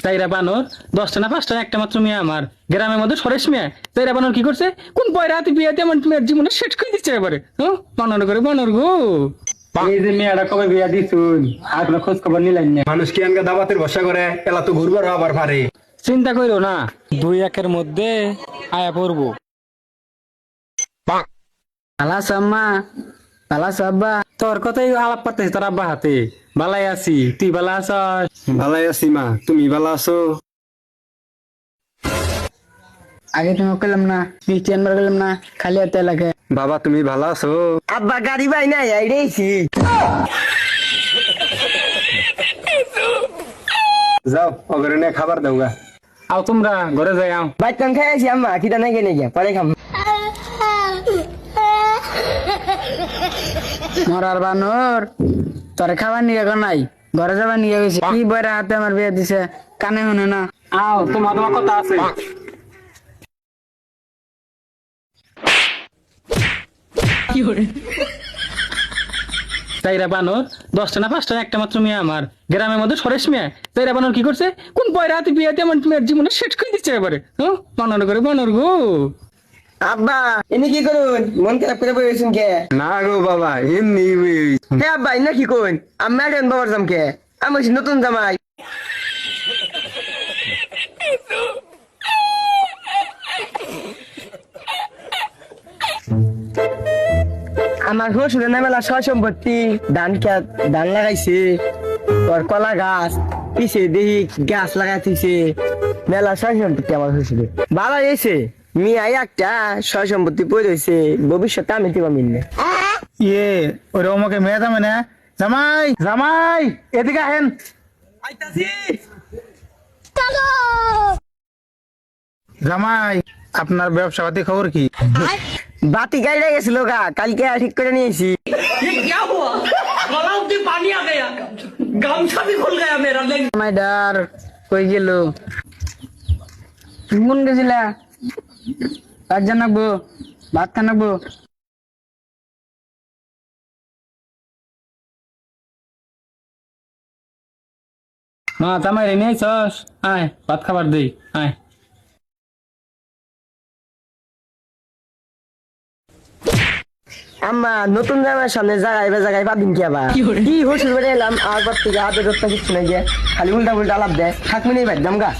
তাইরা বানর 10টা না 5টা একটা মাত্র মেয়ে আমার গ্রামের মধ্যে সরেশ মেয়ে। তাইরা বানর কি করছে? কোন পয়রা হাতে বিয়েতে আমার মেয়ের জীবনে শেষ করে দিচ্ছে এবারে। হ্যাঁ বানর করে বানর গো। এই যে মেয়েটা কবে বিয়া দিছুন আর কোনো খোঁজ খবর নিলেন না। মানুষ কি আনকা দাবাতের বসা করে এলা তো ঘুরবার আবার পারে। চিন্তা কইরো না, 2-1 মধ্যে আয়া পড়বো। আলাস আম্মা, আলাস আব্বা, তোর কথাই আলাপ পাতেছি তোর আব্বা হাতে। বালাই আছি, তুই বালা আছস? ভালাই আছি মা, তুমি ভালো আছো? আগে তুমি করলাম না, মিষ্টি আনবার গেলাম না, খালি হাতে লাগে। বাবা তুমি ভালো আছো? আব্বা গাড়ি পাই নাই আইরেছি। যাও অগরে নিয়ে খাবার দাও গা। আও তোমরা ঘরে যাই আও। বাইক কান খাই আছি আম্মা, কিটা নাই কেনে গিয়া পরে খাম। মরার বানর তোরে খাবার নিয়ে গো নাই, ঘরে যাবার নিয়ে গেছে। কি বইরা হাতে আমার বিয়ে দিছে, কানে শুনে না। আও তোমার কথা আছে। তাইরা বানর 10টা না 5টা একটা মাত্র মেয়ে আমার গ্রামের মধ্যে সরেশ মেয়ে। তাইরা বানর কি করছে? কোন পয়রা হাতে বিয়েতে আমার মেয়ের জীবনে শেষ করে দিচ্ছে এবারে। হ্যাঁ বানর করে বানর গো। আব্বা এনে কি করুন, মন খারাপ করে বসেছেন কে? না গো বাবা এমনি হে আব্বা এনে কি করুন, আমি এখন বাবার জাম কে? আমি হচ্ছি নতুন জামাই। আমার শ্বশুরের নামে সয় সম্পত্তি, ধান খেত, ধান লাগাইছে, তোর কলা গাছ, পিছে দেখি গাছ লাগাইছে, মেলা সয় সম্পত্তি আমার শ্বশুরে। ভালো হয়েছে মিয়া একটা সয় সম্পত্তি পড়ে রয়েছে, ভবিষ্যতে আমি দিবা মিললে। ইয়ে ওরে আমাকে মেয়ে যাবে না। জামাই জামাই এদিকে আহেন। জামাই আপনার ব্যবসা পাতি খবর কি? বাতি গাড়ি গেছিল গা, কালকে ঠিক করে নিয়েছি। জামাইদার কই গেল? মন গেছিলা কাজ জানাবো, ভাত খানাবো। মা জামাই রে নিয়ে আইছস? আয় ভাত খাবার দেই আয়। আম্মা নতুন জামার সামনে জায়গায় পাবিন কি আবার? কি হসুর বেড়ে এলাম আর পর থেকে আদর যত্ন কিছু নাই, যে খালি উল্টা উল্টা আলাপ দেয়। থাকবে নেই ভাই দামগা।